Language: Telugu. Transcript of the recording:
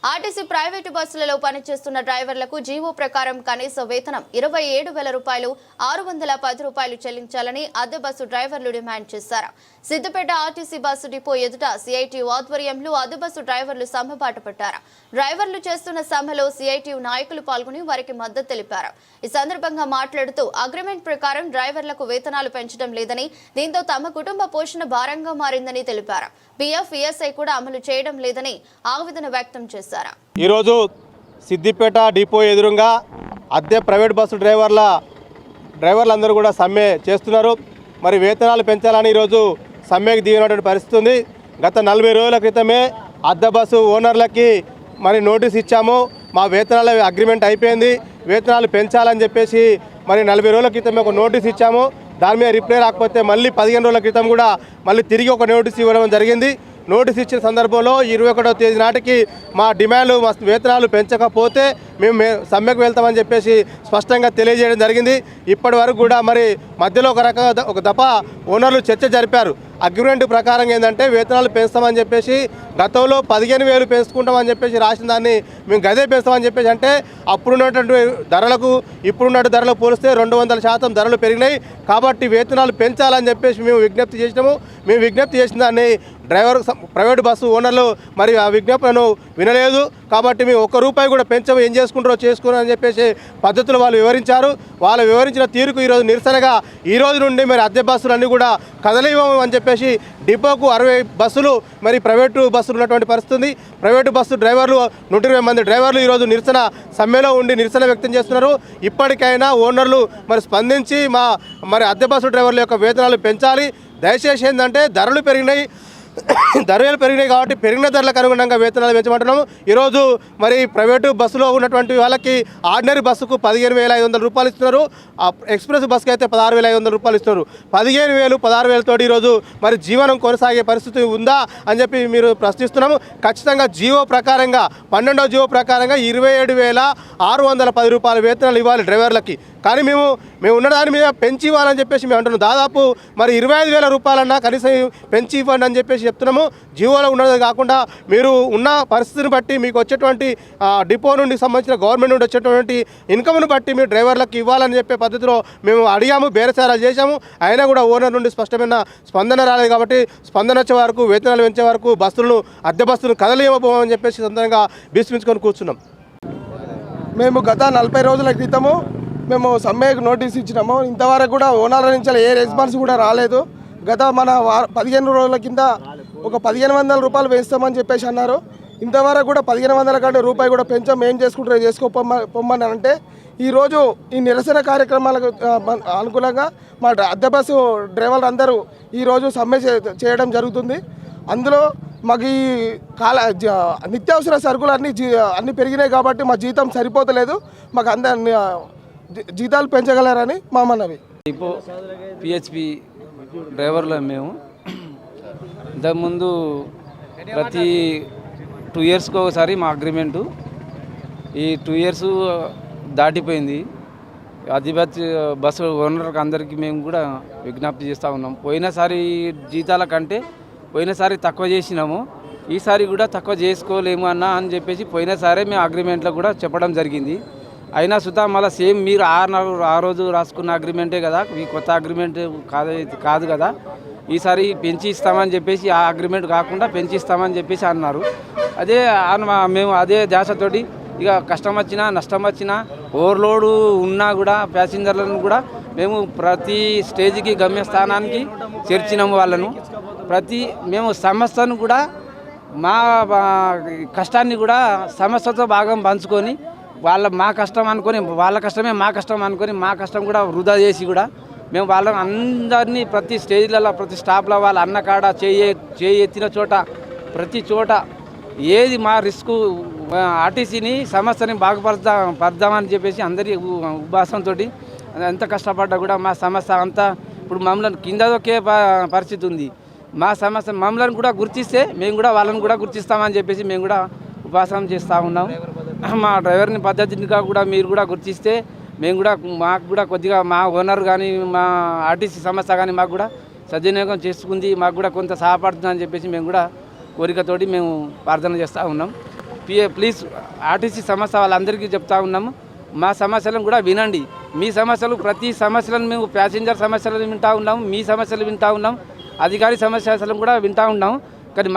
ఆర్టీసీ ప్రైవేటు బస్సులలో పనిచేస్తున్న డ్రైవర్లకు జీవో ప్రకారం కనీస వేతనం 27,000 రూపాయలు 610 రూపాయలు చెల్లించాలని అద్దె బస్సు డ్రైవర్లు డిమాండ్ చేశారు. సిద్దిపేట ఆర్టీసీ బస్సు డిపో ఎదుట సిఐటియు ఆధ్వర్యంలో అద్దె బస్సు డ్రైవర్లు సమ్మె బాటపట్టారు. డ్రైవర్లు చేస్తున్న సమ్మెలో సిఐటియు నాయకులు పాల్గొని వారికి మద్దతు తెలిపారు. ఈ సందర్భంగా మాట్లాడుతూ అగ్రిమెంట్ ప్రకారం డ్రైవర్లకు వేతనాలు పెంచడం లేదని, దీంతో తమ కుటుంబ పోషణ భారంగా మారిందని తెలిపారు. పిఎఫ్, ఈఎస్ఐ కూడా అమలు చేయడం లేదని ఆవేదన వ్యక్తం చేశారు. ఈరోజు సిద్దిపేట డిపో ఎదురుగా అద్దె ప్రైవేట్ బస్సు డ్రైవర్లందరూ కూడా సమ్మె చేస్తున్నారు. మరి వేతనాలు పెంచాలని ఈరోజు సమ్మెకు దిగినటువంటి పరిస్థితి ఉంది. గత 40 రోజుల క్రితమే అద్దె బస్సు ఓనర్లకి మరి నోటీస్ ఇచ్చాము. మా వేతనాల అగ్రిమెంట్ అయిపోయింది, వేతనాలు పెంచాలని చెప్పేసి మరి 40 రోజుల క్రితమే ఒక నోటీస్ ఇచ్చాము. దాని మీద రిప్లై రాకపోతే మళ్ళీ 15 రోజుల క్రితం కూడా మళ్ళీ తిరిగి ఒక నోటీస్ ఇవ్వడం జరిగింది. నోటీస్ ఇచ్చిన సందర్భంలో 21వ తేదీ నాటికి మా డిమాండ్లు వేతనాలు పెంచకపోతే మేము సమ్మెకు వెళ్తామని చెప్పేసి స్పష్టంగా తెలియజేయడం జరిగింది. ఇప్పటి వరకు కూడా మరి మధ్యలో ఒక దఫ ఓనర్లు చర్చ జరిపారు. అగ్రిమెంట్ ప్రకారం ఏంటంటే వేతనాలు పెంచుతామని చెప్పేసి గతంలో 15,000 పెంచుకుంటామని చెప్పేసి రాసిన దాన్ని మేము గదే పెంచుతామని చెప్పేసి అంటే అప్పుడున్నటువంటి ధరలకు ఇప్పుడున్న ధరలకు పోలిస్తే 200% ధరలు పెరిగినాయి. కాబట్టి వేతనాలు పెంచాలని చెప్పేసి మేము విజ్ఞప్తి చేసినాము. మేము విజ్ఞప్తి చేసిన దాన్ని ప్రైవేటు బస్సు ఓనర్లు మరి ఆ విజ్ఞప్తులను వినలేదు. కాబట్టి మేము ₹1 కూడా పెంచము, ఏం చేసుకుంటారో చేసుకుని అని చెప్పేసి పద్ధతులు వాళ్ళు వివరించారు. వాళ్ళు వివరించిన తీరుకు ఈరోజు నిరసనగా ఈ రోజు నుండి మరి అద్దె బస్సులు అన్నీ కూడా కదలివ్వము అని చెప్పేసి డిపోకు 60 బస్సులు మరి ప్రైవేటు బస్సులు ఉన్నటువంటి పరిస్థితి ఉంది. ప్రైవేటు బస్సు డ్రైవర్లు 120 మంది డ్రైవర్లు ఈరోజు నిరసన సమ్మెలో ఉండి నిరసన వ్యక్తం చేస్తున్నారు. ఇప్పటికైనా ఓనర్లు మరి స్పందించి మరి అద్దె బస్సు డ్రైవర్ల యొక్క వేతనాలు పెంచాలి. దయచేసి ఏంటంటే ధరలు పెరిగినాయి కాబట్టి పెరిగిన ధరలకు అనుగుణంగా వేతనాలు పెంచమంటున్నాము. ఈరోజు మరి ప్రైవేటు బస్సులో ఉన్నటువంటి వాళ్ళకి ఆర్డినరీ బస్సుకు 15,500 రూపాయలు ఇస్తున్నారు. ఎక్స్ప్రెస్ బస్సుకి అయితే 16,500 రూపాయలు ఇస్తున్నారు. 15,000, 16,000 తోటి ఈరోజు మరి జీవనం కొనసాగే పరిస్థితి ఉందా అని చెప్పి మీరు ప్రశ్నిస్తున్నాము. ఖచ్చితంగా జీవో ప్రకారంగా 12వ జీవో ప్రకారంగా 27,610 రూపాయల వేతనాలు ఇవ్వాలి డ్రైవర్లకి. కానీ మేము ఉన్నదాని మీద పెంచి ఇవ్వాలని చెప్పేసి మేము అంటున్నాం. దాదాపు మరి 25,000 రూపాయలన్నా కనీసం పెంచి ఇవ్వండి అని చెప్పేసి చెప్తున్నాము. జీవోలో ఉన్నది కాకుండా మీరు ఉన్న పరిస్థితిని బట్టి మీకు వచ్చేటువంటి డిపో నుండి సంబంధించిన గవర్నమెంట్ నుండి వచ్చేటువంటి ఇన్కమ్ను బట్టి మీరు డ్రైవర్లకు ఇవ్వాలని చెప్పే పద్ధతిలో మేము అడిగాము, బేరసారాలు చేశాము. అయినా కూడా ఓనర్ నుండి స్పష్టమైన స్పందన రాలేదు. కాబట్టి స్పందన వచ్చే వరకు, వేతనాలు పెంచే వరకు అద్దె బస్సులను కదలివ్వబోమని చెప్పేసి సందర్భంగా భీష్మించుకొని కూర్చున్నాం. మేము గత 40 రోజుల క్రితము మేము సమ్మెకు నోటీస్ ఇచ్చినాము. ఇంతవరకు కూడా ఓనర్ల నుంచి ఏ రెస్పాన్స్ కూడా రాలేదు. గత 15 రోజుల కింద ఒక 1,500 రూపాయలు పెంచుతామని చెప్పేసి అన్నారు. ఇంతవరకు కూడా 1,500 కంటే రూపాయి కూడా పెంచాం, ఏం చేసుకుంటారో చేసుకోమని అంటే ఈరోజు ఈ నిరసన కార్యక్రమాలకు అనుకూలంగా మా అద్దె బస్సు డ్రైవర్లు అందరూ ఈరోజు సమ్మె చేయడం జరుగుతుంది. అందులో మాకు ఈ నిత్యావసర సరుకులు అన్నీ పెరిగినాయి కాబట్టి మా జీతం సరిపోతలేదు. మాకు జీతాలు పెంచగలరని మా మనవి. డిపో పిహెచ్పి డ్రైవర్లు మేము ఇంతకుముందు ప్రతి 2 ఇయర్స్కి ఒకసారి మా అగ్రిమెంటు ఈ 2 ఇయర్స్ దాటిపోయింది. అది బస్సు ఓనర్కి అందరికీ మేము కూడా విజ్ఞప్తి చేస్తూ ఉన్నాం. పోయినసారి జీతాల కంటే పోయినసారి తక్కువ చేసినాము, ఈసారి కూడా తక్కువ చేసుకోలేము అని చెప్పేసి పోయినసారి మేము అగ్రిమెంట్లో కూడా చెప్పడం జరిగింది. అయినా సుతా మళ్ళీ సేమ్ మీరు ఆ రోజు రాసుకున్న అగ్రిమెంటే కదా, ఈ కొత్త అగ్రిమెంట్ కాదు కదా, ఈసారి పెంచి ఇస్తామని చెప్పేసి ఆ అగ్రిమెంట్ కాకుండా పెంచి ఇస్తామని చెప్పేసి అన్నారు. మేము అదే ధ్యాసతోటి ఇక కష్టం వచ్చినా నష్టం వచ్చినా ఓవర్లోడ్ ఉన్నా కూడా ప్యాసింజర్లను కూడా మేము ప్రతి స్టేజ్కి గమ్యస్థానానికి చేర్చినాము. వాళ్ళను మేము సంస్థను కూడా మా కష్టాన్ని కూడా సంస్థతో భాగం పంచుకొని మా కష్టం అనుకొని వాళ్ళ కష్టమే మా కష్టం అనుకొని మా కష్టం కూడా వృధా చేసి కూడా మేము వాళ్ళని అందరినీ ప్రతి స్టేజ్లలో ప్రతి స్టాప్లో వాళ్ళ అన్నకాడ చేయి ఎత్తిన చోట ప్రతి చోట ఏది మా రిస్క్ ఆర్టీసీని సమస్యని బాగుపరదామని చెప్పేసి అందరి ఉపాసంతో ఎంత కష్టపడ్డా కూడా మా సమస్య అంతా ఇప్పుడు మమ్మల్ని కింద దొక్కే పరిస్థితి ఉంది. మా సమస్య మమ్మల్ని కూడా గుర్తిస్తే మేము కూడా వాళ్ళని కూడా గుర్తిస్తామని చెప్పేసి మేము కూడా ఉపాసన చేస్తూ ఉన్నాం. మా డ్రైవర్ని పద్ధతిగా కూడా మీరు కూడా గుర్తిస్తే మేము కూడా మాకు కూడా కొద్దిగా మా ఓనర్ కానీ మా ఆర్టీసీ సంస్థ కానీ మాకు కూడా సద్వినియోగం చేసుకుంది, మాకు కూడా కొంత సహాయపడుతుందని చెప్పేసి మేము కూడా కోరికతోటి మేము ప్రార్థన చేస్తూ ఉన్నాం. ప్లీజ్ ఆర్టీసీ సమస్య వాళ్ళందరికీ చెప్తా ఉన్నాము, మా సమస్యలను కూడా వినండి. మీ సమస్యలు ప్రతి సమస్యలను మేము ప్యాసింజర్ సమస్యలను వింటూ ఉన్నాము, మీ సమస్యలు వింటూ ఉన్నాం, అధికారి సమస్యలను కూడా వింటూ ఉన్నాము. కానీ